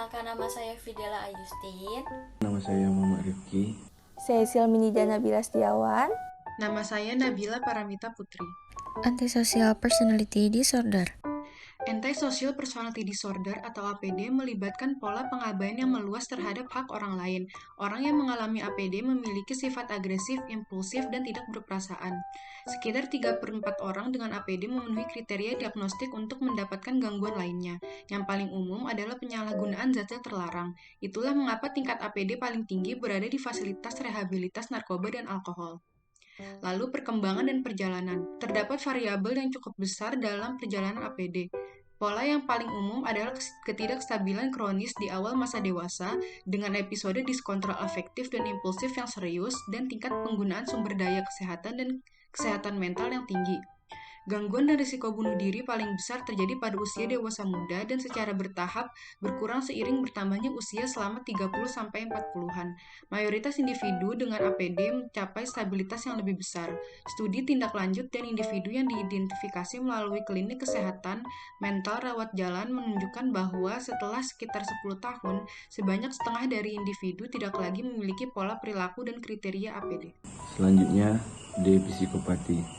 Perkenalkan, nama saya Fidela Ayustin. Nama saya Muhammad Rifki. Saya Silminida Nabila Setiawan. Nama saya Nabila Paramita Putri. Antisocial Personality Disorder. Antisocial Personality Disorder atau APD melibatkan pola pengabaian yang meluas terhadap hak orang lain. Orang yang mengalami APD memiliki sifat agresif, impulsif, dan tidak berperasaan. Sekitar 3/4 orang dengan APD memenuhi kriteria diagnostik untuk mendapatkan gangguan lainnya. Yang paling umum adalah penyalahgunaan zat-zat terlarang. Itulah mengapa tingkat APD paling tinggi berada di fasilitas rehabilitas narkoba dan alkohol. Lalu perkembangan dan perjalanan. Terdapat variabel yang cukup besar dalam perjalanan APD. Pola yang paling umum adalah ketidakstabilan kronis di awal masa dewasa dengan episode diskontrol afektif dan impulsif yang serius dan tingkat penggunaan sumber daya kesehatan dan kesehatan mental yang tinggi. Gangguan dan risiko bunuh diri paling besar terjadi pada usia dewasa muda dan secara bertahap berkurang seiring bertambahnya usia selama 30-40-an. Mayoritas individu dengan APD mencapai stabilitas yang lebih besar. Studi tindak lanjut dan individu yang diidentifikasi melalui klinik kesehatan mental rawat jalan menunjukkan bahwa setelah sekitar 10 tahun, sebanyak setengah dari individu tidak lagi memiliki pola perilaku dan kriteria APD. Selanjutnya, D. Psikopati.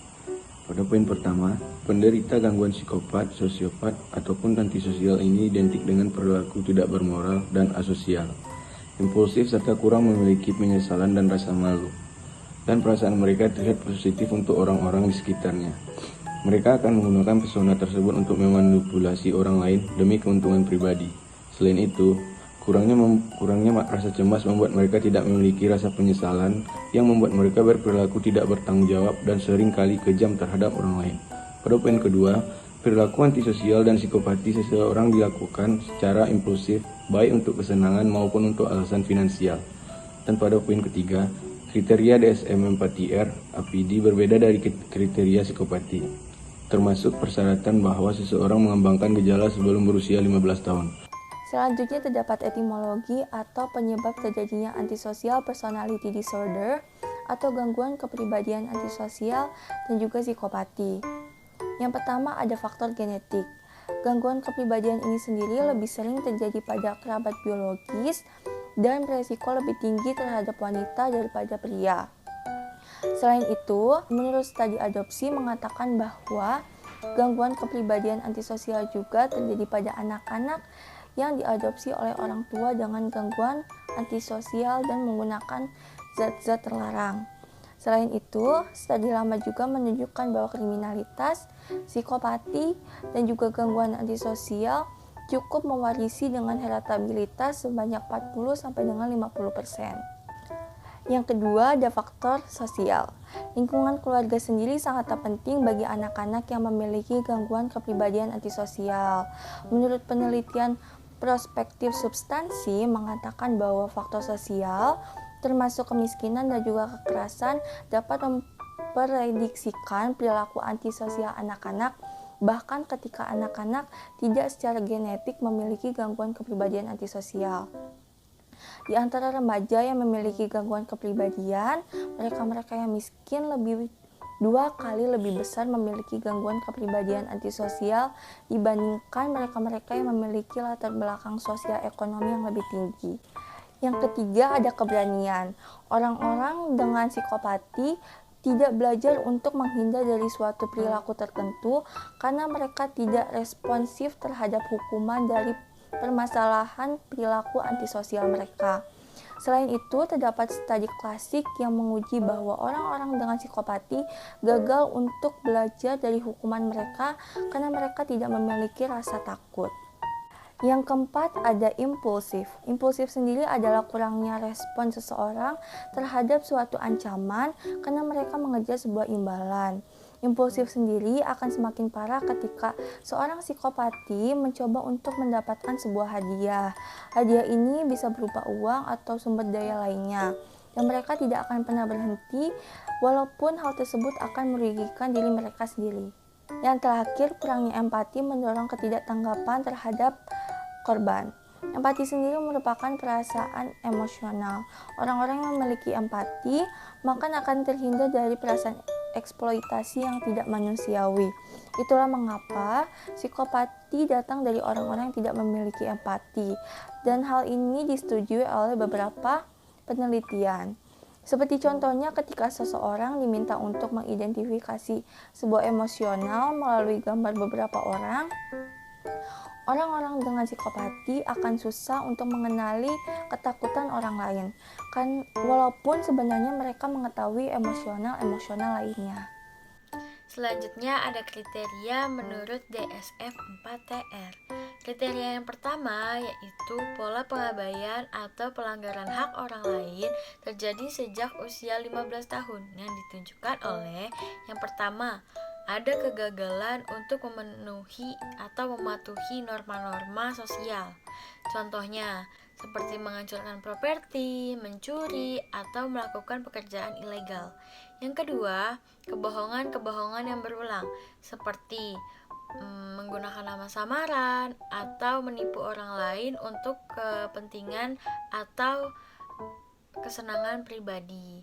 Pada poin pertama, penderita gangguan psikopat, sosiopat, ataupun antisosial ini identik dengan perilaku tidak bermoral dan asosial, impulsif serta kurang memiliki penyesalan dan rasa malu, dan perasaan mereka terlihat positif untuk orang-orang di sekitarnya. Mereka akan menggunakan pesona tersebut untuk memanipulasi orang lain demi keuntungan pribadi. Selain itu, kurangnya rasa cemas membuat mereka tidak memiliki rasa penyesalan yang membuat mereka berperilaku tidak bertanggung jawab dan seringkali kejam terhadap orang lain. Pada poin kedua, perilaku antisosial dan psikopati seseorang dilakukan secara impulsif baik untuk kesenangan maupun untuk alasan finansial. Dan pada poin ketiga, kriteria DSM-4-R APD berbeda dari kriteria psikopati, termasuk persyaratan bahwa seseorang mengembangkan gejala sebelum berusia 15 tahun. Selanjutnya terdapat etimologi atau penyebab terjadinya antisocial personality disorder atau gangguan kepribadian antisosial dan juga psikopati. Yang pertama ada faktor genetik. Gangguan kepribadian ini sendiri lebih sering terjadi pada kerabat biologis dan beresiko lebih tinggi terhadap wanita daripada pria. Selain itu, menurut studi adopsi mengatakan bahwa gangguan kepribadian antisosial juga terjadi pada anak-anak yang diadopsi oleh orang tua dengan gangguan antisosial dan menggunakan zat-zat terlarang. Selain itu, studi lama juga menunjukkan bahwa kriminalitas, psikopati, dan juga gangguan antisosial cukup mewarisi dengan heritabilitas sebanyak 40-50%. Yang kedua, ada faktor sosial. Lingkungan keluarga sendiri sangat penting bagi anak-anak yang memiliki gangguan kepribadian antisosial. Menurut penelitian prospektif substansi mengatakan bahwa faktor sosial termasuk kemiskinan dan juga kekerasan dapat memprediksikan perilaku antisosial anak-anak bahkan ketika anak-anak tidak secara genetik memiliki gangguan kepribadian antisosial. Di antara remaja yang memiliki gangguan kepribadian, mereka-mereka yang miskin 2 kali lebih besar memiliki gangguan kepribadian antisosial dibandingkan mereka-mereka yang memiliki latar belakang sosial ekonomi yang lebih tinggi. Yang ketiga ada keberanian. Orang-orang dengan psikopati tidak belajar untuk menghindar dari suatu perilaku tertentu karena mereka tidak responsif terhadap hukuman dari permasalahan perilaku antisosial mereka. Selain itu, terdapat studi klasik yang menguji bahwa orang-orang dengan psikopati gagal untuk belajar dari hukuman mereka karena mereka tidak memiliki rasa takut. Yang keempat ada impulsif. Impulsif sendiri adalah kurangnya respon seseorang terhadap suatu ancaman karena mereka mengejar sebuah imbalan. Impulsif sendiri akan semakin parah ketika seorang psikopati mencoba untuk mendapatkan sebuah hadiah. Hadiah ini bisa berupa uang atau sumber daya lainnya, dan mereka tidak akan pernah berhenti walaupun hal tersebut akan merugikan diri mereka sendiri. Yang terakhir, kurangnya empati mendorong ketidaktanggapan terhadap korban. Empati sendiri merupakan perasaan emosional. Orang-orang yang memiliki empati maka akan terhindar dari perasaan eksploitasi yang tidak manusiawi. Itulah mengapa psikopat psikopati datang dari orang-orang yang tidak memiliki empati, dan hal ini disetujui oleh beberapa penelitian. Seperti contohnya ketika seseorang diminta untuk mengidentifikasi sebuah emosional melalui gambar beberapa orang-orang dengan psikopati akan susah untuk mengenali ketakutan orang lain, kan walaupun sebenarnya mereka mengetahui emosional lainnya. Selanjutnya ada kriteria menurut DSM-4-TR. Kriteria yang pertama yaitu pola pengabaian atau pelanggaran hak orang lain terjadi sejak usia 15 tahun yang ditunjukkan oleh yang pertama, ada kegagalan untuk memenuhi atau mematuhi norma-norma sosial. Contohnya, seperti menghancurkan properti, mencuri, atau melakukan pekerjaan ilegal. Yang kedua, kebohongan-kebohongan yang berulang, seperti menggunakan nama samaran atau menipu orang lain untuk kepentingan atau kesenangan pribadi.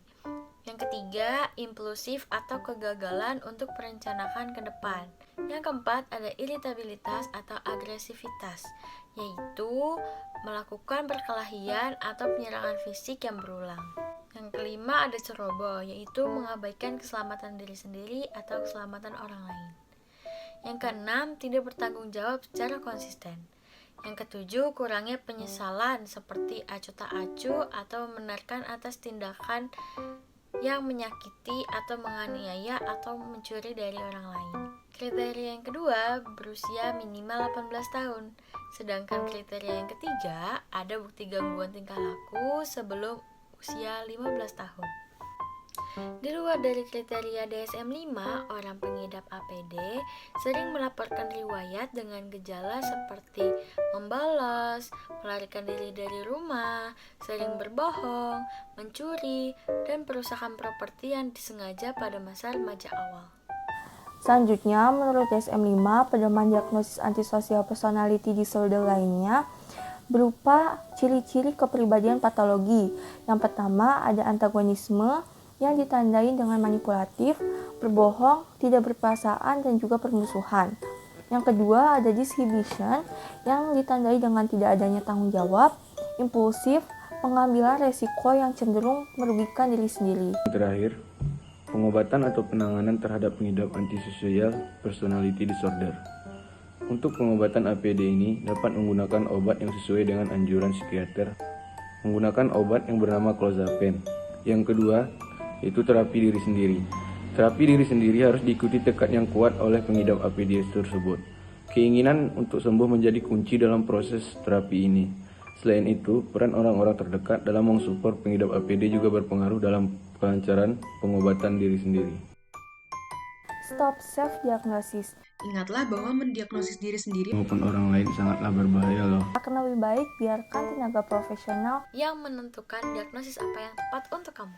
Yang ketiga, impulsif atau kegagalan untuk merencanakan ke depan. Yang keempat, ada iritabilitas atau agresivitas, yaitu melakukan perkelahian atau penyerangan fisik yang berulang. Yang kelima, ada ceroboh, yaitu mengabaikan keselamatan diri sendiri atau keselamatan orang lain. Yang keenam, tidak bertanggung jawab secara konsisten. Yang ketujuh, kurangnya penyesalan seperti acuh tak acuh atau membenarkan atas tindakan yang menyakiti atau menganiaya atau mencuri dari orang lain. Kriteria yang kedua, berusia minimal 18 tahun. Sedangkan kriteria yang ketiga, ada bukti gangguan tingkah laku sebelum usia 15 tahun. Di luar dari kriteria DSM-5, orang pengidap APD sering melaporkan riwayat dengan gejala seperti membalas, melarikan diri dari rumah, sering berbohong, mencuri, dan perusakan properti yang disengaja pada masa remaja awal. Selanjutnya, menurut DSM-5, pedoman diagnosis antisocial personality disorder lainnya berupa ciri-ciri kepribadian patologi. Yang pertama, ada antagonisme yang ditandai dengan manipulatif, berbohong, tidak berperasaan, dan juga permusuhan. Yang kedua, ada disinhibition yang ditandai dengan tidak adanya tanggung jawab, impulsif, pengambilan resiko yang cenderung merugikan diri sendiri. Terakhir, pengobatan atau penanganan terhadap pengidap antisocial personality disorder. Untuk pengobatan APD ini dapat menggunakan obat yang sesuai dengan anjuran psikiater, menggunakan obat yang bernama clozapine. Yang kedua, yaitu terapi diri sendiri. Terapi diri sendiri harus diikuti tekad yang kuat oleh pengidap APD tersebut. Keinginan untuk sembuh menjadi kunci dalam proses terapi ini. Selain itu, peran orang-orang terdekat dalam mensupport pengidap APD juga berpengaruh dalam kelancaran pengobatan diri sendiri. Stop self-diagnosis. Ingatlah bahwa mendiagnosis diri sendiri Maupun orang lain sangatlah berbahaya loh. Akan lebih baik biarkan tenaga profesional yang menentukan diagnosis apa yang tepat untuk kamu.